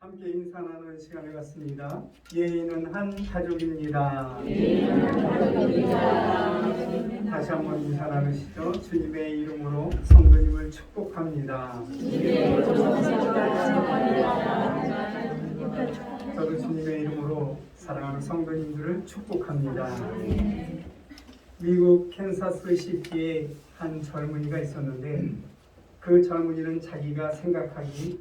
함께 인사 나누는 시간을 갖습니다. 예인은 한 가족입니다. 다시 한번 인사 나누시죠. 주님의 이름으로 성도님을 축복합니다. 저도 주님의 이름으로 사랑하는 성도님들을 축복합니다. 미국 캔사스 시티에 한 젊은이가 있었는데 그 젊은이는 자기가 생각하기에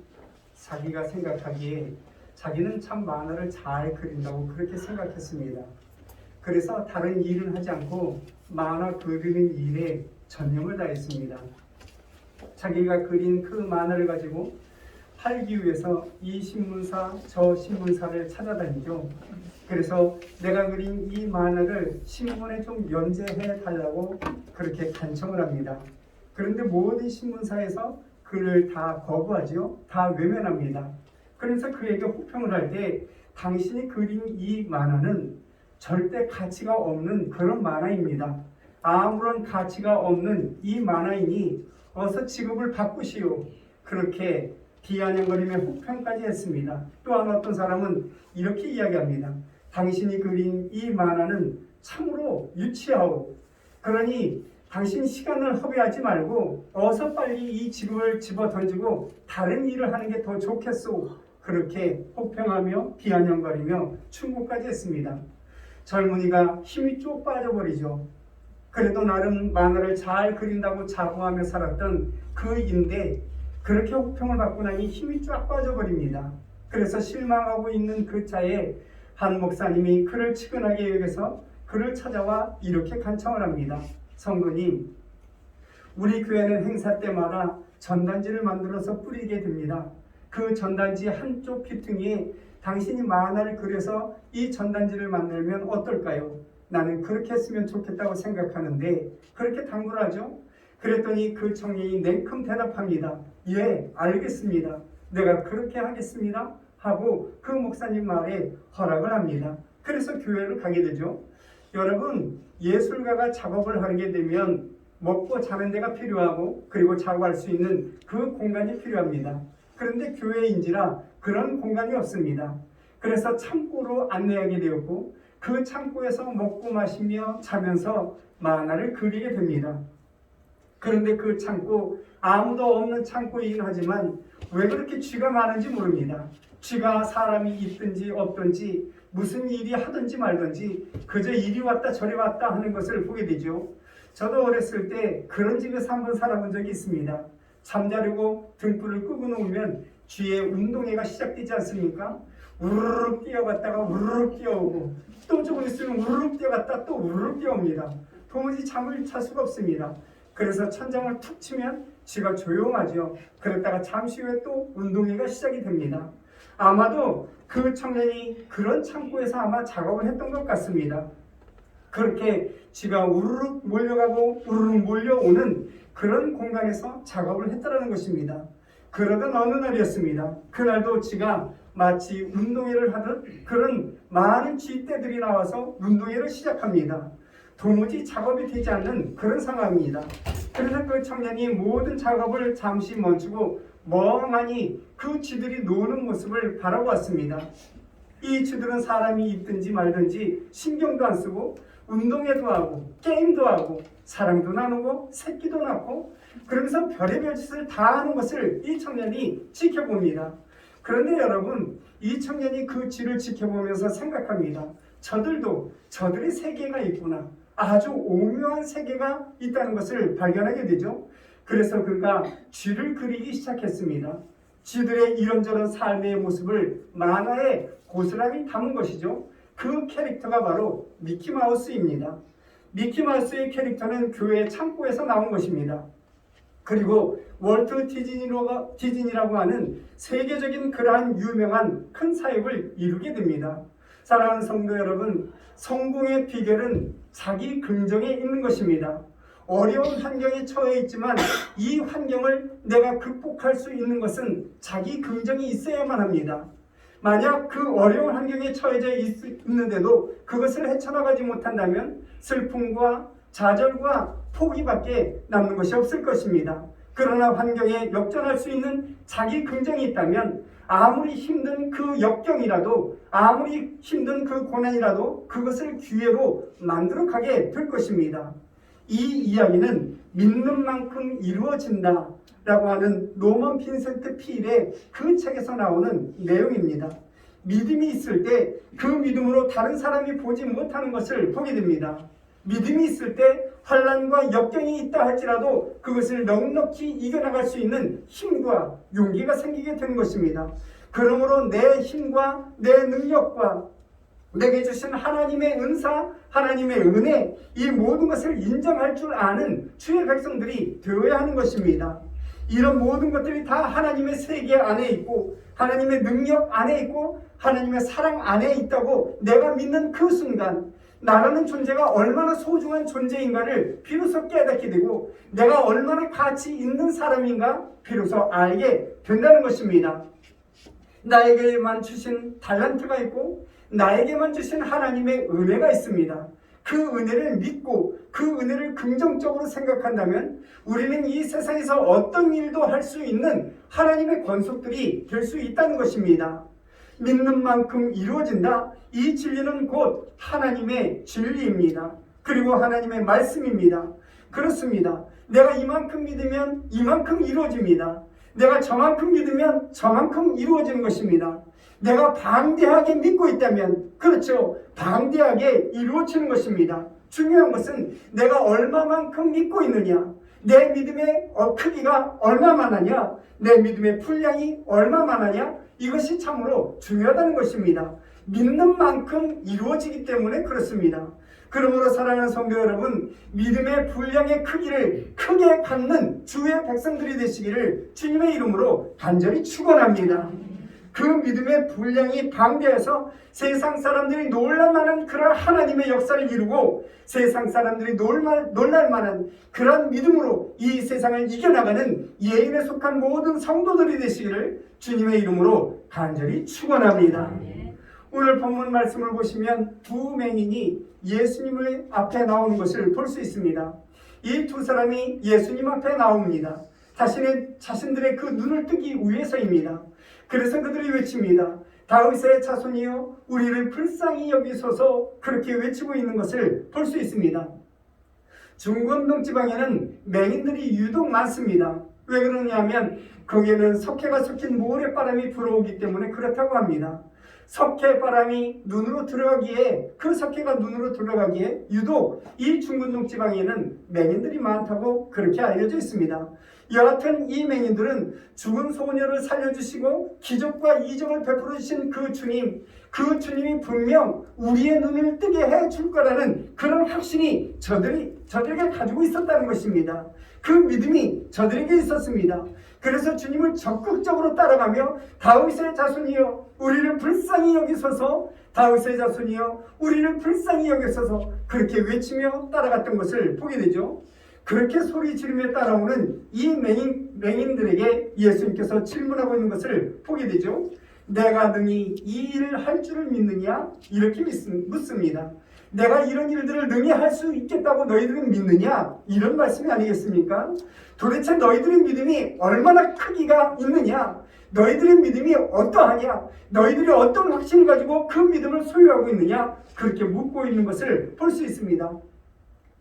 자기는 참 만화를 잘 그린다고 그렇게 생각했습니다. 그래서 다른 일은 하지 않고 만화 그리는 일에 전념을 다했습니다. 자기가 그린 그 만화를 가지고 팔기 위해서 이 신문사 저 신문사를 찾아다니죠. 그래서 내가 그린 이 만화를 신문에 좀 연재해 달라고 그렇게 간청을 합니다. 그런데 모든 신문사에서 그를 다 거부하죠. 다 외면합니다. 그래서 그에게 호평을 할 때 당신이 그린 이 만화는 절대 가치가 없는 그런 만화입니다. 아무런 가치가 없는 이 만화이니 어서 직업을 바꾸시오. 그렇게 비아냥거리며 호평까지 했습니다. 또한 어떤 사람은 이렇게 이야기합니다. 당신이 그린 이 만화는 참으로 유치하오. 그러니 당신 시간을 허비하지 말고 어서 빨리 이 직업을 집어 던지고 다른 일을 하는 게 더 좋겠소. 그렇게 호평하며 비아냥거리며 충고까지 했습니다. 젊은이가 힘이 쭉 빠져버리죠. 그래도 나름 만화를 잘 그린다고 자부하며 살았던 그 인데 그렇게 호평을 받고 나니 힘이 쫙 빠져버립니다. 그래서 실망하고 있는 그 차에 한 목사님이 그를 측은하게 여겨서 그를 찾아와 이렇게 간청을 합니다. 성도님, 우리 교회는 행사 때마다 전단지를 만들어서 뿌리게 됩니다. 그 전단지 한쪽 피퉁이에 당신이 만화를 그려서 이 전단지를 만들면 어떨까요? 나는 그렇게 했으면 좋겠다고 생각하는데 그렇게 당부를 하죠. 그랬더니 그 청년이 냉큼 대답합니다. 예, 알겠습니다. 내가 그렇게 하겠습니다. 하고 그 목사님 말에 허락을 합니다. 그래서 교회를 가게 되죠. 여러분, 예술가가 작업을 하게 되면 먹고 자는 데가 필요하고 그리고 작업할 수 있는 그 공간이 필요합니다. 그런데 교회인지라 그런 공간이 없습니다. 그래서 창고로 안내하게 되었고 그 창고에서 먹고 마시며 자면서 만화를 그리게 됩니다. 그런데 그 창고, 아무도 없는 창고이긴 하지만 왜 그렇게 쥐가 많은지 모릅니다. 쥐가 사람이 있든지 없든지 무슨 일이 하든지 말든지 그저 이리 왔다 저리 왔다 하는 것을 보게 되죠. 저도 어렸을 때 그런 집에서 한번 살아본 적이 있습니다. 잠자려고 등불을 끄고 놓으면 쥐의 운동회가 시작되지 않습니까? 우르르 뛰어갔다가 우르르 뛰어오고 또 조금 있으면 우르르 뛰어갔다 또 우르르 뛰어옵니다. 도무지 잠을 잘 수가 없습니다. 그래서 천장을 툭 치면 쥐가 조용하죠. 그랬다가 잠시 후에 또 운동회가 시작이 됩니다. 아마도 그 청년이 그런 창고에서 아마 작업을 했던 것 같습니다. 그렇게 쥐가 우르륵 몰려가고 우르륵 몰려오는 그런 공간에서 작업을 했다는 것입니다. 그러던 어느 날이었습니다. 그날도 쥐가 마치 운동회를 하듯 그런 많은 쥐떼들이 나와서 운동회를 시작합니다. 도무지 작업이 되지 않는 그런 상황입니다. 그래서 그 청년이 모든 작업을 잠시 멈추고 멍하니 그 쥐들이 노는 모습을 바라보았습니다. 이 쥐들은 사람이 있든지 말든지 신경도 안 쓰고 운동회도 하고 게임도 하고 사랑도 나누고 새끼도 낳고 그러면서 별의별 짓을 다 하는 것을 이 청년이 지켜봅니다. 그런데 여러분, 이 청년이 그 쥐를 지켜보면서 생각합니다. 저들의 세계가 있구나. 아주 오묘한 세계가 있다는 것을 발견하게 되죠. 그래서 그가 쥐를 그리기 시작했습니다. 쥐들의 이런저런 삶의 모습을 만화에 고스란히 담은 것이죠. 그 캐릭터가 바로 미키마우스입니다. 미키마우스의 캐릭터는 교회 창고에서 나온 것입니다. 그리고 월트 디즈니라고 하는 세계적인 그러한 유명한 큰 사역을 이루게 됩니다. 사랑하는 성도 여러분, 성공의 비결은 자기 긍정에 있는 것입니다. 어려운 환경에 처해 있지만 이 환경을 내가 극복할 수 있는 것은 자기 긍정이 있어야만 합니다. 만약 그 어려운 환경에 처해져 있는데도 그것을 헤쳐나가지 못한다면 슬픔과 좌절과 포기밖에 남는 것이 없을 것입니다. 그러나 환경에 역전할 수 있는 자기 긍정이 있다면 아무리 힘든 그 역경이라도, 아무리 힘든 그 고난이라도 그것을 기회로 만들어 가게 될 것입니다. 이 이야기는 믿는 만큼 이루어진다 라고 하는 노먼 빈센트 필의 그 책에서 나오는 내용입니다. 믿음이 있을 때 그 믿음으로 다른 사람이 보지 못하는 것을 보게 됩니다. 믿음이 있을 때 환난과 역경이 있다 할지라도 그것을 넉넉히 이겨나갈 수 있는 힘과 용기가 생기게 되는 것입니다. 그러므로 내 힘과 내 능력과 내게 주신 하나님의 은사, 하나님의 은혜, 이 모든 것을 인정할 줄 아는 주의 백성들이 되어야 하는 것입니다. 이런 모든 것들이 다 하나님의 세계 안에 있고 하나님의 능력 안에 있고 하나님의 사랑 안에 있다고 내가 믿는 그 순간 나라는 존재가 얼마나 소중한 존재인가를 비로소 깨닫게 되고 내가 얼마나 가치 있는 사람인가 비로소 알게 된다는 것입니다. 나에게만 주신 달란트가 있고 나에게만 주신 하나님의 은혜가 있습니다. 그 은혜를 믿고 그 은혜를 긍정적으로 생각한다면 우리는 이 세상에서 어떤 일도 할 수 있는 하나님의 권속들이 될 수 있다는 것입니다. 믿는 만큼 이루어진다. 이 진리는 곧 하나님의 진리입니다. 그리고 하나님의 말씀입니다. 그렇습니다. 내가 이만큼 믿으면 이만큼 이루어집니다. 내가 저만큼 믿으면 저만큼 이루어지는 것입니다. 내가 방대하게 믿고 있다면 그렇죠. 방대하게 이루어지는 것입니다. 중요한 것은 내가 얼마만큼 믿고 있느냐, 내 믿음의 크기가 얼마만하냐, 내 믿음의 분량이 얼마만하냐, 이것이 참으로 중요하다는 것입니다. 믿는 만큼 이루어지기 때문에 그렇습니다. 그러므로 사랑하는 성도 여러분, 믿음의 분량의 크기를 크게 갖는 주의 백성들이 되시기를 주님의 이름으로 간절히 축원합니다. 그 믿음의 분량이 방대해서 세상 사람들이 놀랄만한 그런 하나님의 역사를 이루고 세상 사람들이 놀랄만한 그런 믿음으로 이 세상을 이겨나가는 예인에 속한 모든 성도들이 되시기를 주님의 이름으로 간절히 축원합니다. 오늘 본문 말씀을 보시면 두 맹인이 예수님의 앞에 나오는 것을 볼 수 있습니다. 이 두 사람이 예수님 앞에 나옵니다. 자신들의 그 눈을 뜨기 위해서입니다. 그래서 그들이 외칩니다. 다윗의 자손이여 우리를 불쌍히 여기소서, 그렇게 외치고 있는 것을 볼 수 있습니다. 중건동 지방에는 맹인들이 유독 많습니다. 왜 그러냐면 거기에는 석회가 섞인 모래바람이 불어오기 때문에 그렇다고 합니다. 석회바람이 눈으로 들어가기에, 그 석회가 눈으로 들어가기에 유독 이 중근동 지방에는 맹인들이 많다고 그렇게 알려져 있습니다. 여하튼 이 맹인들은 죽은 소녀를 살려주시고 기적과 이적을 베풀어 주신 그 주님이 분명 우리의 눈을 뜨게 해줄 거라는 그런 확신이 저들에게 가지고 있었다는 것입니다. 그 믿음이 저들에게 있었습니다. 그래서 주님을 적극적으로 따라가며 다윗의 자손이여 우리를 불쌍히 여기소서, 다윗의 자손이여 우리를 불쌍히 여기소서, 그렇게 외치며 따라갔던 것을 보게 되죠. 그렇게 소리 지르며 따라오는 이 맹인들에게 예수님께서 질문하고 있는 것을 보게 되죠. 내가 능히 이 일을 할 줄을 믿느냐? 이렇게 묻습니다. 내가 이런 일들을 능히 할 수 있겠다고 너희들은 믿느냐? 이런 말씀이 아니겠습니까? 도대체 너희들의 믿음이 얼마나 크기가 있느냐? 너희들의 믿음이 어떠하냐? 너희들이 어떤 확신을 가지고 그 믿음을 소유하고 있느냐? 그렇게 묻고 있는 것을 볼 수 있습니다.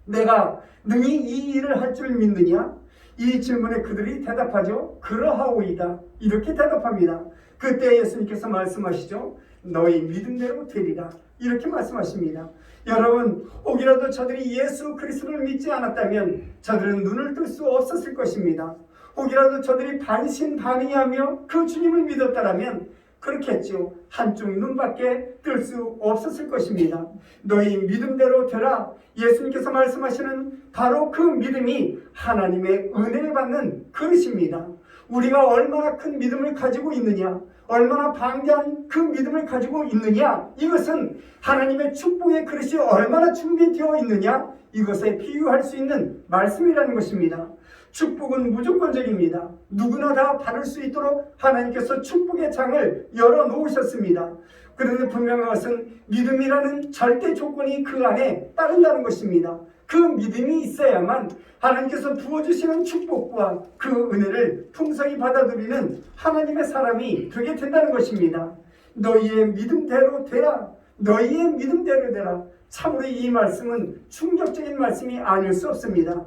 내가 능히 이 일을 할 줄 믿느냐? 이 질문에 그들이 대답하죠. 그러하오이다. 이렇게 대답합니다. 그때 예수님께서 말씀하시죠. 너희 믿음대로 되리라. 이렇게 말씀하십니다. 여러분, 혹이라도 저들이 예수 그리스도를 믿지 않았다면 저들은 눈을 뜰 수 없었을 것입니다. 혹이라도 저들이 반신반의하며 그 주님을 믿었다라면 그렇겠죠. 한쪽 눈밖에 뜰 수 없었을 것입니다. 너희 믿음대로 되라. 예수님께서 말씀하시는 바로 그 믿음이 하나님의 은혜를 받는 그릇입니다. 우리가 얼마나 큰 믿음을 가지고 있느냐, 얼마나 방대한 그 믿음을 가지고 있느냐, 이것은 하나님의 축복의 그릇이 얼마나 준비되어 있느냐, 이것에 비유할 수 있는 말씀이라는 것입니다. 축복은 무조건적입니다. 누구나 다 받을 수 있도록 하나님께서 축복의 창을 열어놓으셨습니다. 그런데 분명한 것은 믿음이라는 절대 조건이 그 안에 따른다는 것입니다. 그 믿음이 있어야만 하나님께서 부어주시는 축복과 그 은혜를 풍성히 받아들이는 하나님의 사람이 되게 된다는 것입니다. 너희의 믿음대로 되라. 너희의 믿음대로 되라. 참으로 이 말씀은 충격적인 말씀이 아닐 수 없습니다.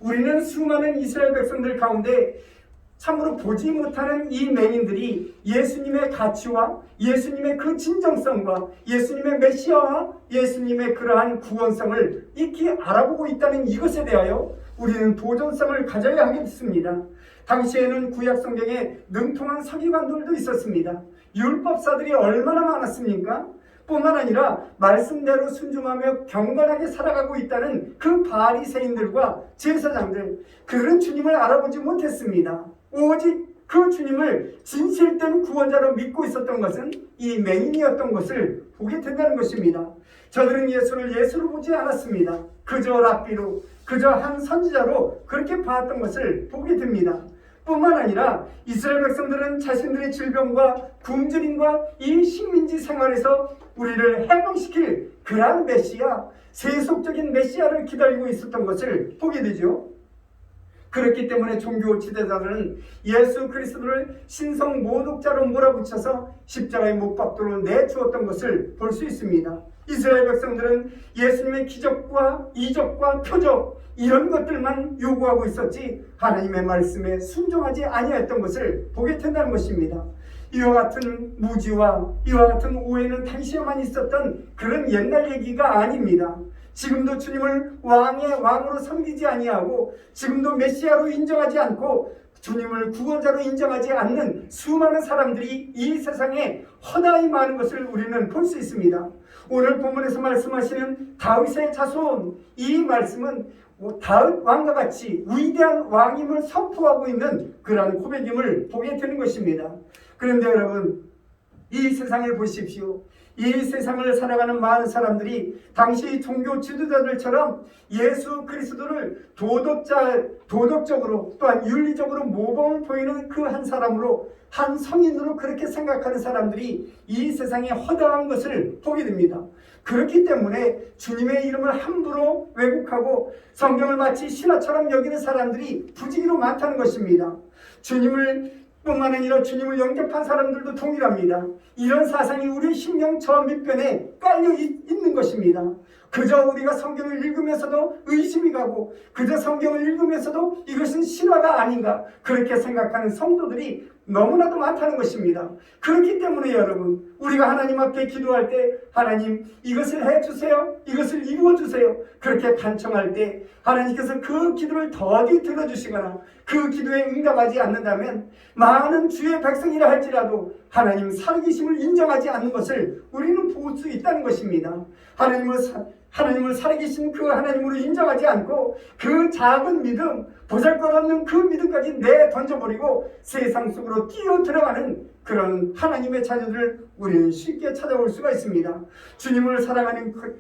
우리는 수많은 이스라엘 백성들 가운데 참으로 보지 못하는 이 맹인들이 예수님의 가치와 예수님의 그 진정성과 예수님의 메시아와 예수님의 그러한 구원성을 익히 알아보고 있다는 이것에 대하여 우리는 도전성을 가져야 하겠습니다. 당시에는 구약 성경에 능통한 서기관들도 있었습니다. 율법사들이 얼마나 많았습니까? 뿐만 아니라 말씀대로 순종하며 경건하게 살아가고 있다는 그 바리새인들과 제사장들, 그들은 주님을 알아보지 못했습니다. 오직 그 주님을 진실된 구원자로 믿고 있었던 것은 이 맹인이었던 것을 보게 된다는 것입니다. 저들은 예수를 예수로 보지 않았습니다. 그저 랍비로, 그저 한 선지자로 그렇게 봤던 것을 보게 됩니다. 뿐만 아니라 이스라엘 백성들은 자신들의 질병과 굶주림과 이 식민지 생활에서 우리를 해방시킬 그러한 메시아, 세속적인 메시아를 기다리고 있었던 것을 보게 되죠. 그렇기 때문에 종교 지도자들은 예수 그리스도를 신성 모독자로 몰아붙여서 십자가에 못 박도록 내주었던 것을 볼 수 있습니다. 이스라엘 백성들은 예수님의 기적과 이적과 표적 이런 것들만 요구하고 있었지 하나님의 말씀에 순종하지 아니했던 것을 보게 된다는 것입니다. 이와 같은 무지와 이와 같은 오해는 당시에만 있었던 그런 옛날 얘기가 아닙니다. 지금도 주님을 왕의 왕으로 섬기지 아니하고 지금도 메시아로 인정하지 않고 주님을 구원자로 인정하지 않는 수많은 사람들이 이 세상에 허다히 많은 것을 우리는 볼 수 있습니다. 오늘 본문에서 말씀하시는 다윗의 자손, 이 말씀은 다윗 왕과 같이 위대한 왕임을 선포하고 있는 그러한 고백임을 보게 되는 것입니다. 그런데 여러분, 이 세상을 보십시오. 이 세상을 살아가는 많은 사람들이 당시 종교 지도자들처럼 예수 그리스도를 도덕적으로 또한 윤리적으로 모범을 보이는 그 한 사람으로, 한 성인으로 그렇게 생각하는 사람들이 이 세상에 허다한 것을 보게 됩니다. 그렇기 때문에 주님의 이름을 함부로 왜곡하고 성경을 마치 신화처럼 여기는 사람들이 부지기로 많다는 것입니다. 주님을 뿐만 아니라 주님을 영접한 사람들도 동일합니다. 이런 사상이 우리의 심령 저 밑변에 깔려 있는 것입니다. 그저 우리가 성경을 읽으면서도 의심이 가고 그저 성경을 읽으면서도 이것은 신화가 아닌가 그렇게 생각하는 성도들이 너무나도 많다는 것입니다. 그렇기 때문에 여러분, 우리가 하나님 앞에 기도할 때 하나님 이것을 해주세요, 이것을 이루어주세요 그렇게 간청할 때 하나님께서 그 기도를 더디 들어주시거나 그 기도에 응답하지 않는다면 많은 주의 백성이라 할지라도 하나님 살아계심을 인정하지 않는 것을 우리는 볼 수 있다는 것입니다. 하나님을 살아계신 그 하나님으로 인정하지 않고 그 작은 믿음, 보잘것없는 그 믿음까지 내던져버리고 세상 속으로 뛰어 들어가는 그런 하나님의 자녀들을 우리는 쉽게 찾아볼 수가 있습니다. 주님을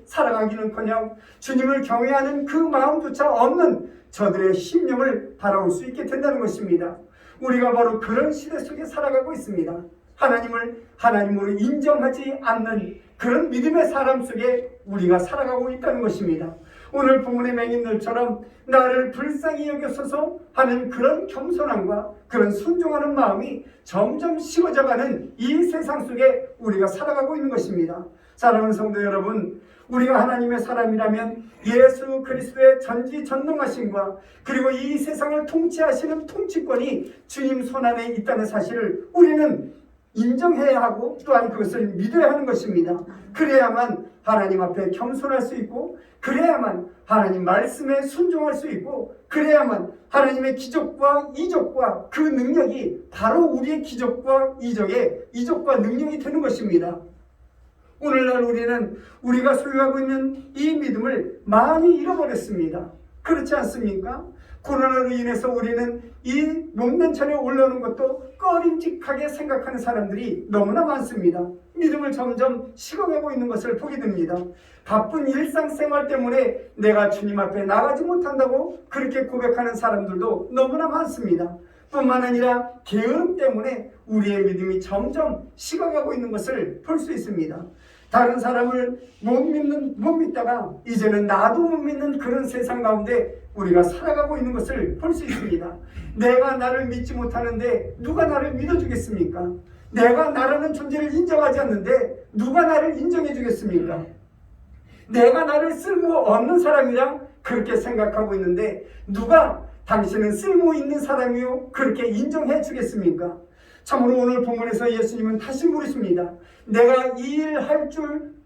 사랑하기는커녕 주님을 경외하는 그 마음조차 없는 저들의 심령을 바라볼 수 있게 된다는 것입니다. 우리가 바로 그런 시대 속에 살아가고 있습니다. 하나님을 하나님으로 인정하지 않는 그런 믿음의 사람 속에 우리가 살아가고 있다는 것입니다. 오늘 본문의 맹인들처럼 나를 불쌍히 여겨서서 하는 그런 겸손함과 그런 순종하는 마음이 점점 식어져가는 이 세상 속에 우리가 살아가고 있는 것입니다. 사랑하는 성도 여러분, 우리가 하나님의 사람이라면 예수 그리스도의 전지전능하심과 그리고 이 세상을 통치하시는 통치권이 주님 손안에 있다는 사실을 우리는 인정해야 하고 또한 그것을 믿어야 하는 것입니다. 그래야만 하나님 앞에 겸손할 수 있고, 그래야만 하나님 말씀에 순종할 수 있고, 그래야만 하나님의 기적과 이적과 그 능력이 바로 우리의 기적과 이적과 능력이 되는 것입니다. 오늘날 우리는 우리가 소유하고 있는 이 믿음을 많이 잃어버렸습니다. 그렇지 않습니까? 코로나로 인해서 우리는 이 목련천에 올라오는 것도 꺼림직하게 생각하는 사람들이 너무나 많습니다. 믿음을 점점 식어가고 있는 것을 보게 됩니다. 바쁜 일상생활 때문에 내가 주님 앞에 나가지 못한다고 그렇게 고백하는 사람들도 너무나 많습니다. 뿐만 아니라 게으름 때문에 우리의 믿음이 점점 식어가고 있는 것을 볼 수 있습니다. 다른 사람을 못 믿다가 이제는 나도 못 믿는 그런 세상 가운데 우리가 살아가고 있는 것을 볼 수 있습니다. 내가 나를 믿지 못하는데 누가 나를 믿어주겠습니까? 내가 나라는 존재를 인정하지 않는데 누가 나를 인정해 주겠습니까? 내가 나를 쓸모없는 사람이라 그렇게 생각하고 있는데 누가 당신은 쓸모 있는 사람이요 그렇게 인정해 주겠습니까? 참으로 오늘 본문에서 예수님은 다시 물으십니다. 내가 이 일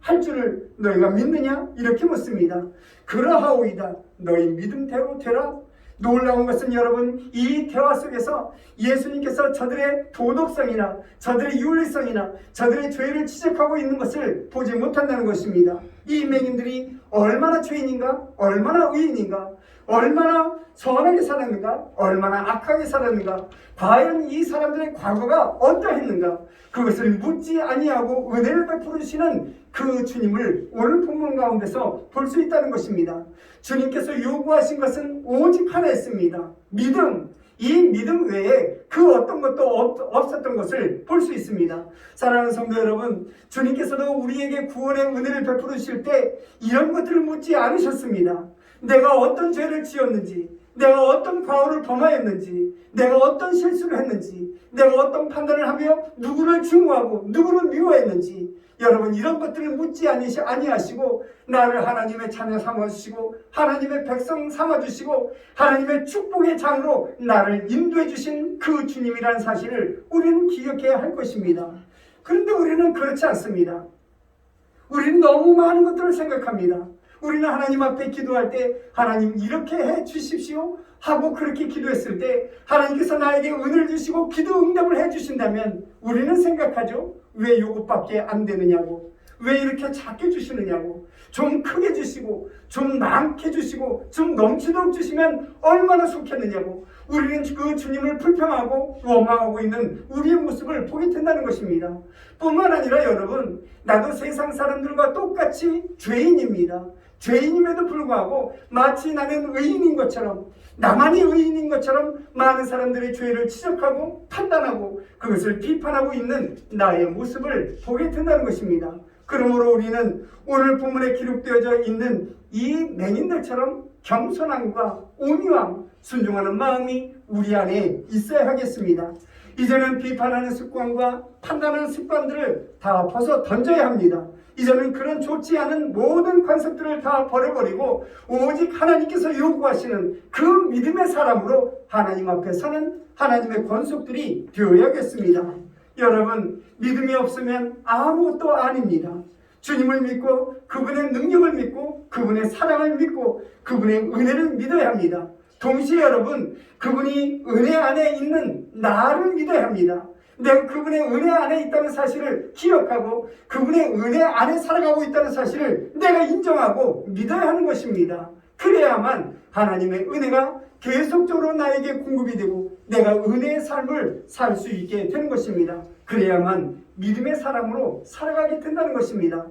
할 줄을 너희가 믿느냐? 이렇게 묻습니다. 그러하오이다. 너희 믿음대로 되라. 놀라운 것은 여러분, 이 대화 속에서 예수님께서 저들의 도덕성이나 저들의 윤리성이나 저들의 죄를 지적하고 있는 것을 보지 못한다는 것입니다. 이 맹인들이 얼마나 죄인인가, 얼마나 의인인가, 얼마나 선하게 살았는가, 얼마나 악하게 살았는가, 과연 이 사람들의 과거가 어떠했는가, 그것을 묻지 아니하고 은혜를 베푸시는 그 주님을 오늘 본문 가운데서 볼 수 있다는 것입니다. 주님께서 요구하신 것은 오직 하나였습니다. 믿음. 이 믿음 외에 그 어떤 것도 없었던 것을 볼 수 있습니다. 사랑하는 성도 여러분, 주님께서도 우리에게 구원의 은혜를 베푸실 때 이런 것들을 묻지 않으셨습니다. 내가 어떤 죄를 지었는지, 내가 어떤 과오를 범하였는지, 내가 어떤 실수를 했는지, 내가 어떤 판단을 하며 누구를 증오하고 누구를 미워했는지, 여러분 이런 것들을 묻지 아니하시고 나를 하나님의 자녀 삼아주시고 하나님의 백성 삼아주시고 하나님의 축복의 장으로 나를 인도해 주신 그 주님이라는 사실을 우리는 기억해야 할 것입니다. 그런데 우리는 그렇지 않습니다. 우리는 너무 많은 것들을 생각합니다. 우리는 하나님 앞에 기도할 때 하나님 이렇게 해 주십시오 하고 그렇게 기도했을 때 하나님께서 나에게 은혜를 주시고 기도 응답을 해 주신다면 우리는 생각하죠. 왜 이것밖에 안 되느냐고, 왜 이렇게 작게 주시느냐고, 좀 크게 주시고 좀 많게 주시고 좀 넘치도록 주시면 얼마나 좋겠느냐고, 우리는 그 주님을 불평하고 원망하고 있는 우리의 모습을 보게 된다는 것입니다. 뿐만 아니라 여러분, 나도 세상 사람들과 똑같이 죄인입니다. 죄인임에도 불구하고 마치 나는 의인인 것처럼, 나만이 의인인 것처럼 많은 사람들의 죄를 지적하고 판단하고 그것을 비판하고 있는 나의 모습을 보게 된다는 것입니다. 그러므로 우리는 오늘 본문에 기록되어져 있는 이 맹인들처럼 겸손함과 온유함, 순종하는 마음이 우리 안에 있어야 하겠습니다. 이제는 비판하는 습관과 판단하는 습관들을 다 벗어 던져야 합니다. 이제는 그런 좋지 않은 모든 관습들을 다 버려버리고 오직 하나님께서 요구하시는 그 믿음의 사람으로 하나님 앞에 서는 하나님의 권속들이 되어야겠습니다. 여러분, 믿음이 없으면 아무것도 아닙니다. 주님을 믿고 그분의 능력을 믿고 그분의 사랑을 믿고 그분의 은혜를 믿어야 합니다. 동시에 여러분, 그분이 은혜 안에 있는 나를 믿어야 합니다. 내가 그분의 은혜 안에 있다는 사실을 기억하고 그분의 은혜 안에 살아가고 있다는 사실을 내가 인정하고 믿어야 하는 것입니다. 그래야만 하나님의 은혜가 계속적으로 나에게 공급이 되고 내가 은혜의 삶을 살 수 있게 되는 것입니다. 그래야만 믿음의 사람으로 살아가게 된다는 것입니다.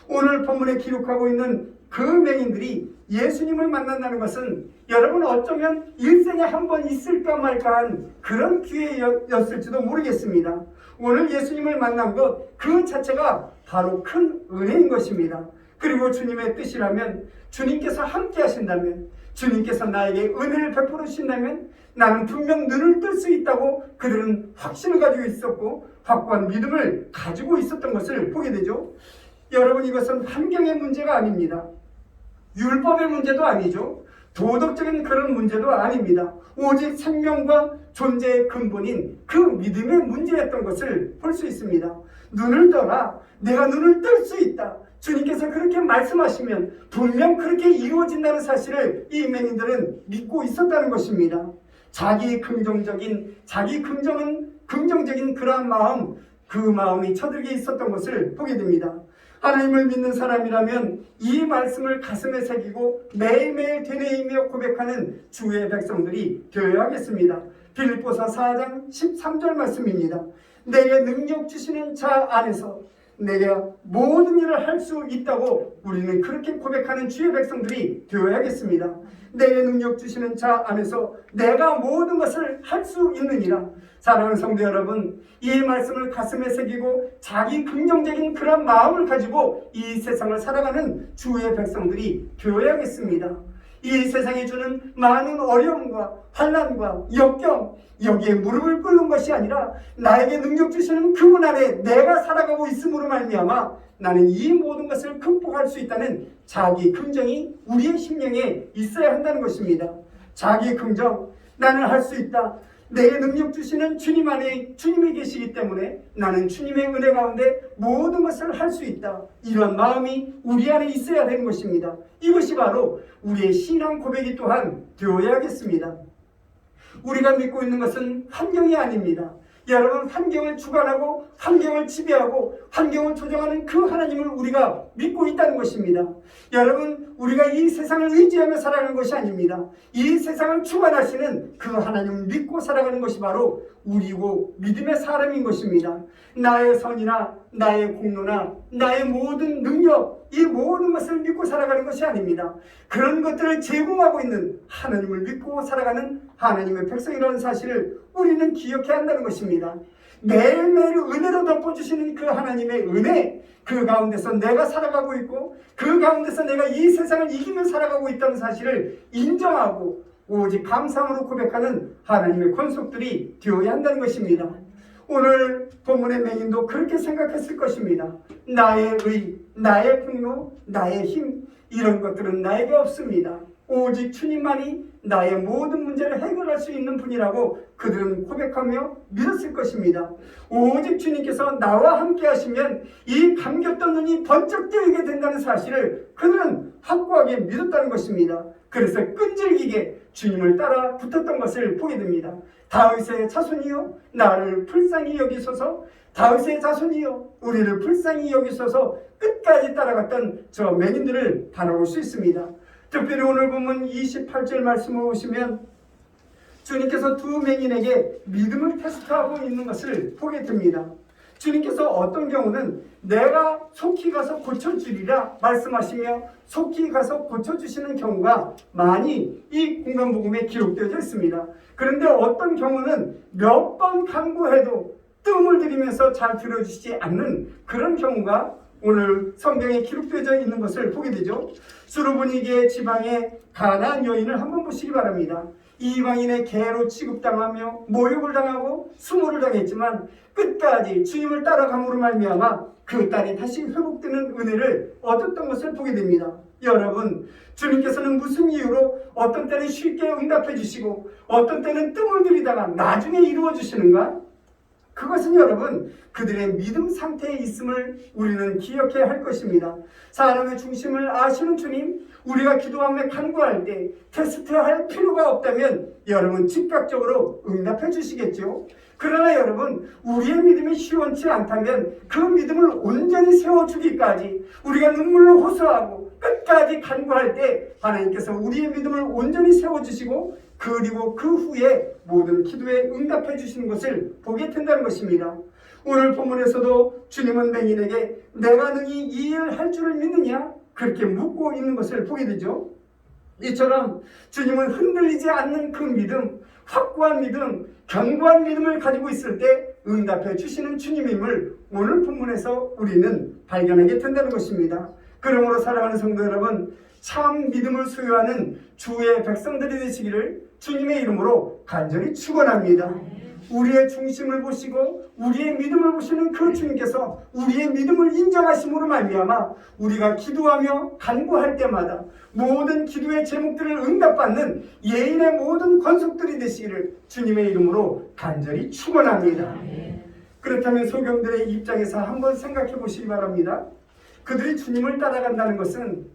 오늘 본문에 기록하고 있는 그 맹인들이 예수님을 만난다는 것은 여러분 어쩌면 일생에 한 번 있을까 말까한 그런 기회였을지도 모르겠습니다. 오늘 예수님을 만난 것 그 자체가 바로 큰 은혜인 것입니다. 그리고 주님의 뜻이라면, 주님께서 함께 하신다면, 주님께서 나에게 은혜를 베풀어 주신다면 나는 분명 눈을 뜰 수 있다고 그들은 확신을 가지고 있었고 확고한 믿음을 가지고 있었던 것을 보게 되죠. 여러분, 이것은 환경의 문제가 아닙니다. 율법의 문제도 아니죠. 도덕적인 그런 문제도 아닙니다. 오직 생명과 존재의 근본인 그 믿음의 문제였던 것을 볼 수 있습니다. 눈을 떠라. 내가 눈을 뜰 수 있다. 주님께서 그렇게 말씀하시면 분명 그렇게 이루어진다는 사실을 이 맹인들은 믿고 있었다는 것입니다. 자기 긍정적인 그러한 마음, 그 마음이 저들에게 있었던 것을 보게 됩니다. 하나님을 믿는 사람이라면 이 말씀을 가슴에 새기고 매일매일 되뇌이며 고백하는 주의 백성들이 되어야 하겠습니다. 빌립보서 4장 13절 말씀입니다. 내게 능력 주시는 자 안에서 내가 모든 일을 할 수 있다고 우리는 그렇게 고백하는 주의 백성들이 되어야겠습니다. 내 능력 주시는 자 안에서 내가 모든 것을 할 수 있느니라. 사랑하는 성도 여러분, 이 말씀을 가슴에 새기고 자기 긍정적인 그런 마음을 가지고 이 세상을 살아가는 주의 백성들이 되어야겠습니다. 이 세상이 주는 많은 어려움과 환난과 역경, 여기에 무릎을 꿇는 것이 아니라 나에게 능력 주시는 그분 안에 내가 살아가고 있음으로 말미암아 나는 이 모든 것을 극복할 수 있다는 자기 긍정이 우리의 심령에 있어야 한다는 것입니다. 자기 긍정, 나는 할 수 있다. 내게 능력 주시는 주님 안에 주님이 계시기 때문에 나는 주님의 은혜 가운데 모든 것을 할 수 있다. 이런 마음이 우리 안에 있어야 되는 것입니다. 이것이 바로 우리의 신앙 고백이 또한 되어야겠습니다. 우리가 믿고 있는 것은 환경이 아닙니다. 여러분, 환경을 주관하고 환경을 지배하고 환경을 조정하는 그 하나님을 우리가 믿고 있다는 것입니다. 여러분, 우리가 이 세상을 의지하며 살아가는 것이 아닙니다. 이 세상을 주관하시는 그 하나님을 믿고 살아가는 것이 바로 우리고 믿음의 사람인 것입니다. 나의 선이나 나의 공로나 나의 모든 능력, 이 모든 것을 믿고 살아가는 것이 아닙니다. 그런 것들을 제공하고 있는 하나님을 믿고 살아가는 하나님의 백성이라는 사실을 우리는 기억해야 한다는 것입니다. 매일매일 은혜로 덮어주시는 그 하나님의 은혜, 그 가운데서 내가 살아가고 있고 그 가운데서 내가 이 세상을 이기며 살아가고 있다는 사실을 인정하고 오직 감사함으로 고백하는 하나님의 권속들이 되어야 한다는 것입니다. 오늘 본문의 맹인도 그렇게 생각했을 것입니다. 나의 의, 나의 공로, 나의 힘, 이런 것들은 나에게 없습니다. 오직 주님만이 나의 모든 문제를 해결할 수 있는 분이라고 그들은 고백하며 믿었을 것입니다. 오직 주님께서 나와 함께 하시면 이 감겼던 눈이 번쩍 뜨이게 된다는 사실을 그들은 확고하게 믿었다는 것입니다. 그래서 끈질기게 주님을 따라 붙었던 것을 보게 됩니다. 다윗의 자손이여 나를 불쌍히 여기소서, 다윗의 자손이여 우리를 불쌍히 여기소서 끝까지 따라갔던 저 맹인들을 바라볼 수 있습니다. 특별히 오늘 보면 28절 말씀을 보시면 주님께서 두 맹인에게 믿음을 테스트하고 있는 것을 보게 됩니다. 주님께서 어떤 경우는 내가 속히 가서 고쳐주리라 말씀하시며 속히 가서 고쳐주시는 경우가 많이 이 공간복음에 기록되어 있습니다. 그런데 어떤 경우는 몇 번 간구해도 뜸을 들이면서 잘 들어주시지 않는 그런 경우가 오늘 성경에 기록되어 있는 것을 보게 되죠. 수르보니게 지방의 가나안 여인을 한번 보시기 바랍니다. 이방인의 개로 취급당하며 모욕을 당하고 수모를 당했지만 끝까지 주님을 따라감으로 말미암아 그 딸이 다시 회복되는 은혜를 얻었던 것을 보게 됩니다. 여러분, 주님께서는 무슨 이유로 어떤 때는 쉽게 응답해 주시고 어떤 때는 뜸을 들이다가 나중에 이루어 주시는가? 그것은 여러분 그들의 믿음 상태에 있음을 우리는 기억해야 할 것입니다. 사람의 중심을 아시는 주님, 우리가 기도하며 간구할 때 테스트할 필요가 없다면 여러분 즉각적으로 응답해 주시겠죠. 그러나 여러분, 우리의 믿음이 시원치 않다면 그 믿음을 온전히 세워주기까지 우리가 눈물로 호소하고 끝까지 간구할 때 하나님께서 우리의 믿음을 온전히 세워주시고 그리고 그 후에 모든 기도에 응답해 주시는 것을 보게 된다는 것입니다. 오늘 본문에서도 주님은 맹인에게 내가 능히 이 일을 할 줄을 믿느냐? 그렇게 묻고 있는 것을 보게 되죠. 이처럼 주님은 흔들리지 않는 그 믿음, 확고한 믿음, 견고한 믿음을 가지고 있을 때 응답해 주시는 주님임을 오늘 본문에서 우리는 발견하게 된다는 것입니다. 그러므로 사랑하는 성도 여러분, 참 믿음을 소유하는 주의 백성들이 되시기를 주님의 이름으로 간절히 축원합니다. 우리의 중심을 보시고 우리의 믿음을 보시는 그 주님께서 우리의 믿음을 인정하심으로 말미암아 우리가 기도하며 간구할 때마다 모든 기도의 제목들을 응답받는 예인의 모든 권속들이 되시기를 주님의 이름으로 간절히 축원합니다. 그렇다면 소경들의 입장에서 한번 생각해 보시기 바랍니다. 그들이 주님을 따라간다는 것은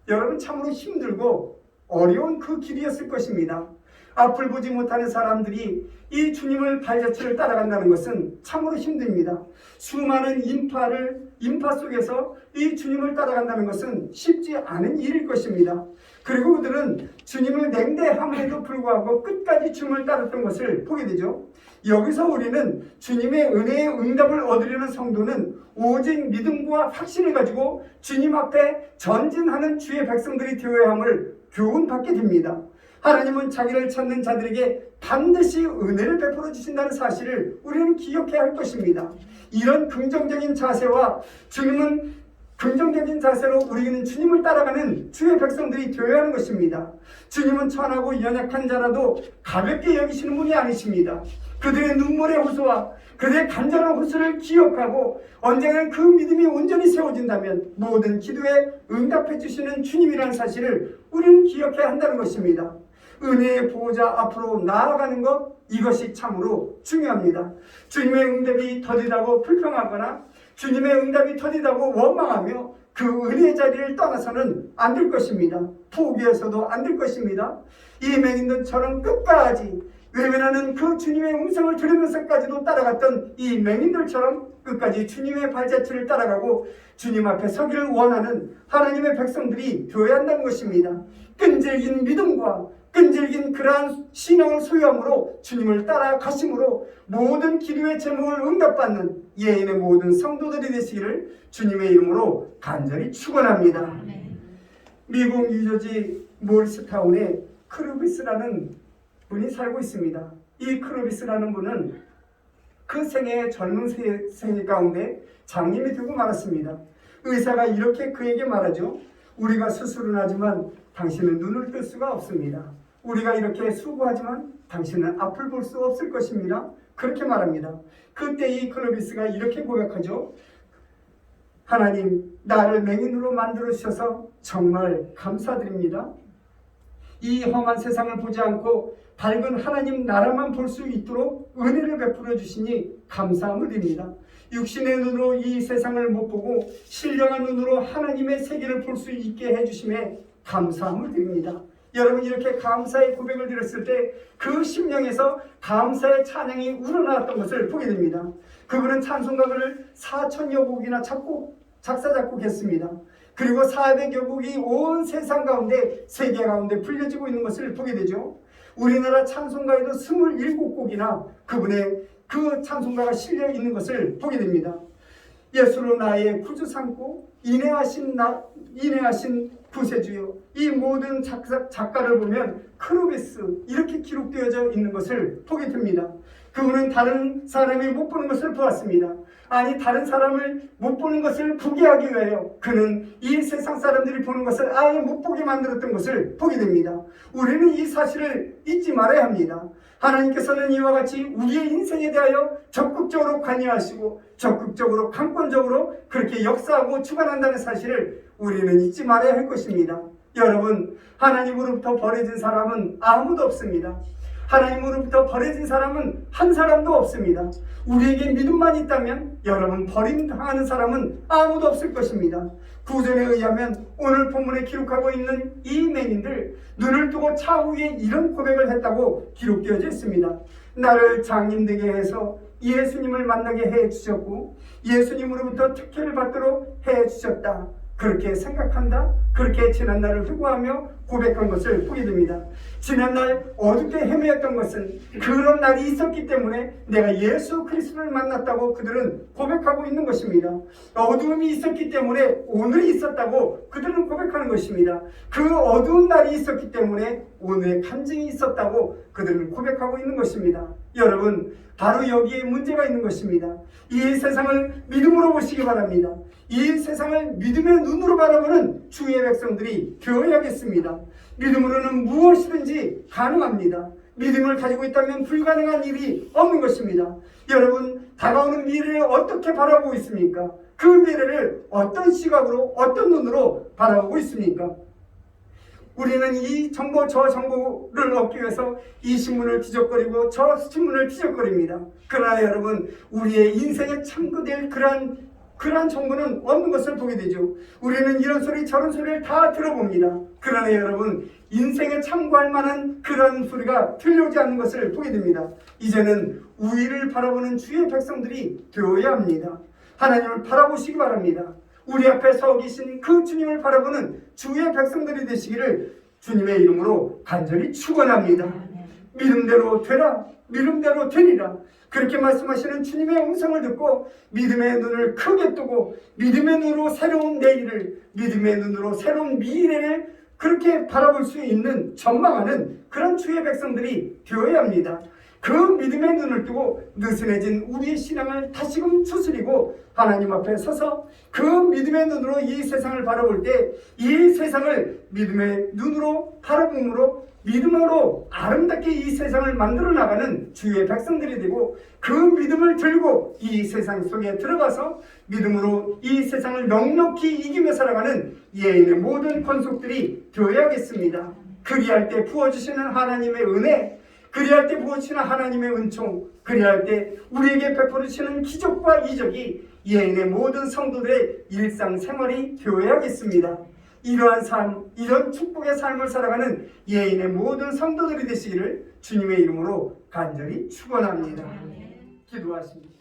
여러분 참으로 힘들고 어려운 그 길이었을 것입니다. 앞을 보지 못하는 사람들이 이 주님을 발자취를 따라간다는 것은 참으로 힘듭니다. 수많은 인파 속에서 이 주님을 따라간다는 것은 쉽지 않은 일일 것입니다. 그리고 그들은 주님을 냉대함에도 불구하고 끝까지 주님을 따랐던 것을 보게 되죠. 여기서 우리는 주님의 은혜의 응답을 얻으려는 성도는 오직 믿음과 확신을 가지고 주님 앞에 전진하는 주의 백성들이 되어야 함을 교훈받게 됩니다. 하나님은 자기를 찾는 자들에게 반드시 은혜를 베풀어 주신다는 사실을 우리는 기억해야 할 것입니다. 이런 긍정적인 자세와 주님은 긍정적인 자세로 우리는 주님을 따라가는 주의 백성들이 되어야 하는 것입니다. 주님은 천하고 연약한 자라도 가볍게 여기시는 분이 아니십니다. 그들의 눈물의 호소와 그들의 간절한 호소를 기억하고 언젠가 그 믿음이 온전히 세워진다면 모든 기도에 응답해 주시는 주님이라는 사실을 우리는 기억해야 한다는 것입니다. 은혜의 보호자 앞으로 나아가는 것, 이것이 참으로 중요합니다. 주님의 응답이 더디다고 불평하거나 주님의 응답이 더디다고 원망하며 그 은혜의 자리를 떠나서는 안 될 것입니다. 포기해서도 안 될 것입니다. 이 맹인들처럼 끝까지 외면하는 그 주님의 음성을 들으면서까지도 따라갔던 이 맹인들처럼 끝까지 주님의 발자취를 따라가고 주님 앞에 서기를 원하는 하나님의 백성들이 되어야 한다는 것입니다. 끈질긴 믿음과 끈질긴 그러한 신앙을 소유함으로 주님을 따라가심으로 모든 기도의 제목을 응답받는 예인의 모든 성도들이 되시기를 주님의 이름으로 간절히 축원합니다. 미국 뉴저지 몰스타운에 크루비스라는 분이 살고 있습니다. 이 크루비스라는 분은 그 생애의 젊은 생애 가운데 장님이 되고 말았습니다. 의사가 이렇게 그에게 말하죠. 우리가 수술은 하지만 당신은 눈을 뜰 수가 없습니다. 우리가 이렇게 수고하지만 당신은 앞을 볼 수 없을 것입니다. 그렇게 말합니다. 그때 이 크루비스가 이렇게 고백하죠. 하나님, 나를 맹인으로 만들어 주셔서 정말 감사드립니다. 이 험한 세상을 보지 않고 밝은 하나님 나라만 볼 수 있도록 은혜를 베풀어 주시니 감사함을 드립니다. 육신의 눈으로 이 세상을 못 보고 신령한 눈으로 하나님의 세계를 볼 수 있게 해주심에 감사함을 드립니다. 여러분, 이렇게 감사의 고백을 드렸을 때 그 심령에서 감사의 찬양이 우러나왔던 것을 보게 됩니다. 그분은 찬송가를 4,000여 곡이나 작사 작곡했습니다. 그리고 400여 곡이 온 세상 가운데, 세계 가운데 불려지고 있는 것을 보게 되죠. 우리나라 찬송가에도 27곡이나 그분의 그 찬송가가 실려 있는 것을 보게 됩니다. 예수로 나의 구주 삼고 인내하신 구세주요. 이 모든 작가를 보면 크루비스 이렇게 기록되어져 있는 것을 보게 됩니다. 그분은 다른 사람이 못 보는 것을 보았습니다. 아니, 다른 사람을 못 보는 것을 보게 하기 위하여 그는 이 세상 사람들이 보는 것을 아예 못 보게 만들었던 것을 보게 됩니다. 우리는 이 사실을 잊지 말아야 합니다. 하나님께서는 이와 같이 우리의 인생에 대하여 적극적으로 관여하시고 적극적으로 강권적으로 그렇게 역사하고 주관한다는 사실을 우리는 잊지 말아야 할 것입니다. 여러분, 하나님으로부터 버려진 사람은 아무도 없습니다. 하나님으로부터 버려진 사람은 한 사람도 없습니다. 우리에게 믿음만 있다면 여러분, 버림당하는 사람은 아무도 없을 것입니다. 구절에 의하면 오늘 본문에 기록하고 있는 이 맹인들, 눈을 뜨고 차후에 이런 고백을 했다고 기록되어져 있습니다. 나를 장님 되게 해서 예수님을 만나게 해주셨고 예수님으로부터 특혜를 받도록 해주셨다. 그렇게 생각한다. 그렇게 지난날을 회고하며 고백한 것을 보게 됩니다. 지난날 어둡게 헤매었던 것은 그런 날이 있었기 때문에 내가 예수 그리스도를 만났다고 그들은 고백하고 있는 것입니다. 어두움이 있었기 때문에 오늘이 있었다고 그들은 고백하는 것입니다. 그 어두운 날이 있었기 때문에 오늘의 간증이 있었다고 그들은 고백하고 있는 것입니다. 여러분, 바로 여기에 문제가 있는 것입니다. 이 세상을 믿음으로 보시기 바랍니다. 이 세상을 믿음의 눈으로 바라보는 주의 백성들이 되어야겠습니다. 믿음으로는 무엇이든지 가능합니다. 믿음을 가지고 있다면 불가능한 일이 없는 것입니다. 여러분, 다가오는 미래를 어떻게 바라보고 있습니까? 그 미래를 어떤 시각으로, 어떤 눈으로 바라보고 있습니까? 우리는 이 정보 저 정보를 얻기 위해서 이 신문을 뒤적거리고 저 신문을 뒤적거립니다. 그러나 여러분, 우리의 인생에 참고될 그러한 그러한 정보는 없는 것을 보게 되죠. 우리는 이런 소리 저런 소리를 다 들어봅니다. 그러나 여러분, 인생에 참고할 만한 그러한 소리가 들려오지 않는 것을 보게 됩니다. 이제는 우위를 바라보는 주의 백성들이 되어야 합니다. 하나님을 바라보시기 바랍니다. 우리 앞에 서 계신 그 주님을 바라보는 주의 백성들이 되시기를 주님의 이름으로 간절히 축원합니다. 믿음대로 되라, 믿음대로 되리라. 그렇게 말씀하시는 주님의 음성을 듣고 믿음의 눈을 크게 뜨고 믿음의 눈으로 새로운 내일을, 믿음의 눈으로 새로운 미래를 그렇게 바라볼 수 있는 전망하는 그런 주의 백성들이 되어야 합니다. 그 믿음의 눈을 뜨고 느슨해진 우리의 신앙을 다시금 추스리고 하나님 앞에 서서 그 믿음의 눈으로 이 세상을 바라볼 때 이 세상을 믿음의 눈으로 바라봄으로 믿음으로 아름답게 이 세상을 만들어 나가는 주의 백성들이 되고 그 믿음을 들고 이 세상 속에 들어가서 믿음으로 이 세상을 넉넉히 이기며 살아가는 예인의 모든 권속들이 되어야겠습니다. 그리할 때 부어주시는 하나님의 은혜, 그리할 때 부어주시는 하나님의 은총, 그리할 때 우리에게 베풀으시는 기적과 이적이 예인의 모든 성도들의 일상생활이 되어야겠습니다. 이러한 삶, 이런 축복의 삶을 살아가는 예인의 모든 성도들이 되시기를 주님의 이름으로 간절히 축원합니다. 기도하십니다.